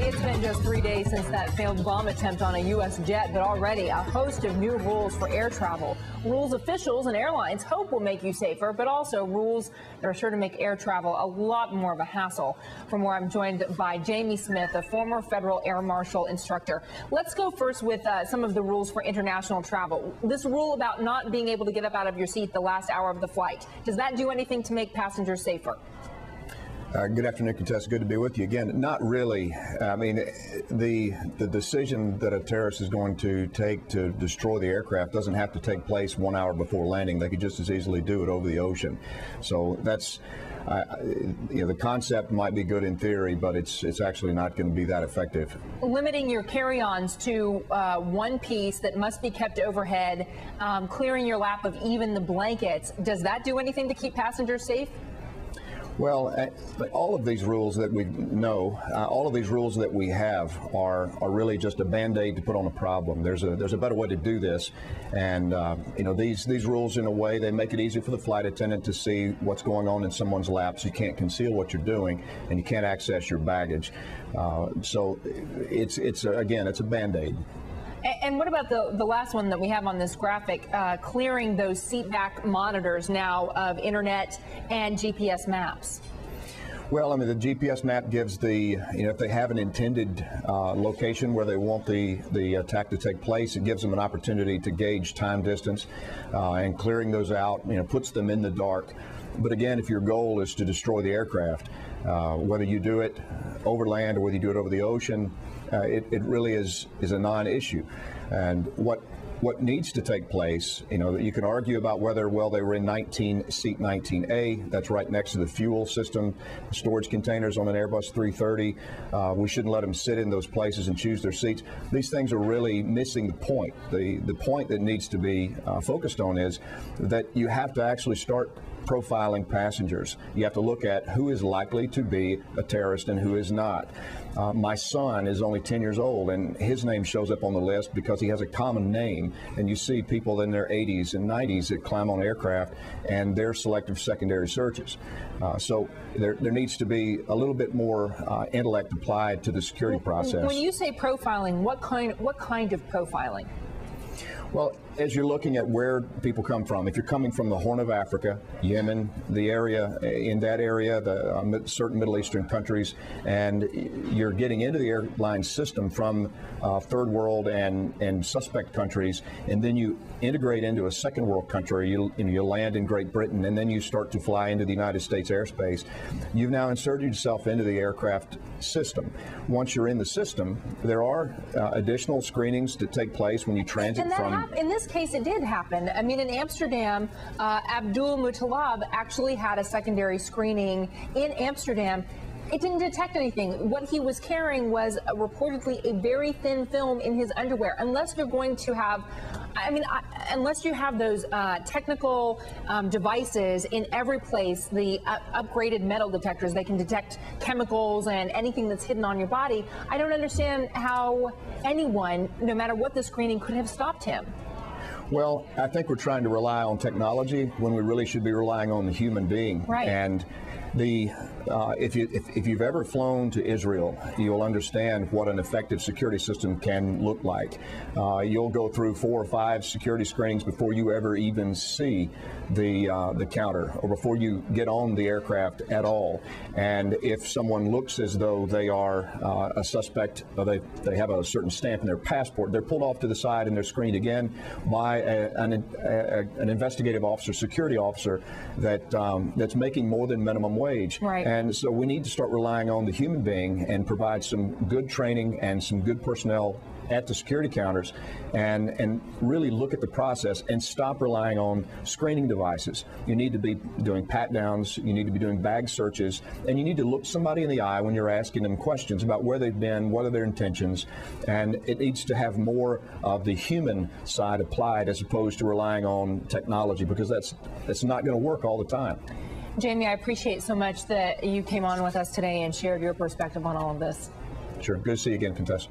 It's been just 3 days since that failed bomb attempt on a U.S. jet, but already a host of new rules for air travel. Rules officials and airlines hope will make you safer, but also rules that are sure to make air travel a lot more of a hassle. From where I'm joined by Jamie Smith, a former federal air marshal instructor. Let's go first with some of the rules for international travel. This rule about not being able to get up out of your seat the last hour of the flight, does that do anything to make passengers safer? Good afternoon, Contessa. Good to be with you again. Not really. I mean, the decision that a terrorist is going to take to destroy the aircraft doesn't have to take place 1 hour before landing. They could just as easily do it over the ocean. So that's, the concept might be good in theory, but it's actually not going to be that effective. Limiting your carry-ons to one piece that must be kept overhead, clearing your lap of even the blankets, does that do anything to keep passengers safe? Well, all of these rules that we know, all of these rules that we have are really just a Band-Aid to put on a problem. There's a better way to do this, and these rules, in a way, they make it easy for the flight attendant to see what's going on in someone's laps. You can't conceal what you're doing, and you can't access your baggage. So it's a Band-Aid. And what about the last one that we have on this graphic, clearing those seat back monitors now of internet and GPS maps? Well, I mean, the GPS map gives if they have an intended location where they want the attack to take place, it gives them an opportunity to gauge time, distance, and clearing those out, puts them in the dark. But again, if your goal is to destroy the aircraft, whether you do it over land or whether you do it over the ocean, it really is a non-issue. And what needs to take place, you can argue about whether, well, they were in seat 19A, that's right next to the fuel system, storage containers on an Airbus 330. We shouldn't let them sit in those places and choose their seats. These things are really missing the point. The point that needs to be focused on is that you have to actually start profiling passengers. You have to look at who is likely to be a terrorist and who is not. My son is only 10 years old, and his name shows up on the list because he has a common name, and you see people in their 80s and 90s that climb on aircraft, and they're selective secondary searches. So there needs to be a little bit more intellect applied to the security process. When you say profiling, what kind of profiling? Well, as you're looking at where people come from, if you're coming from the Horn of Africa, Yemen, the area, in that area, the certain Middle Eastern countries, and you're getting into the airline system from third world and suspect countries, and then you integrate into a second world country, you land in Great Britain, and then you start to fly into the United States airspace, you've now inserted yourself into the aircraft system. Once you're in the system, there are additional screenings that take place when you transit from... In this case, it did happen. I mean, in Amsterdam, Abdul Muttalab actually had a secondary screening in Amsterdam. It didn't detect anything. What he was carrying was reportedly a very thin film in his underwear. Unless you're going to have, unless you have those technical devices in every place, the upgraded metal detectors, they can detect chemicals and anything that's hidden on your body. I don't understand how anyone, no matter what the screening, could have stopped him. Well, I think we're trying to rely on technology when we really should be relying on the human being. Right. And if you've ever flown to Israel, you'll understand what an effective security system can look like. You'll go through 4 or 5 security screenings before you ever even see the counter or before you get on the aircraft at all. And if someone looks as though they are a suspect, or they have a certain stamp in their passport, they're pulled off to the side and they're screened again by an investigative officer, security officer that's making more than minimum wage. Right. And so we need to start relying on the human being and provide some good training and some good personnel at the security counters and really look at the process and stop relying on screening devices. You need to be doing pat downs, you need to be doing bag searches, and you need to look somebody in the eye when you're asking them questions about where they've been, what are their intentions, and it needs to have more of the human side applied as opposed to relying on technology, because that's not going to work all the time. Jamie, I appreciate so much that you came on with us today and shared your perspective on all of this. Sure. Good to see you again, Contessa.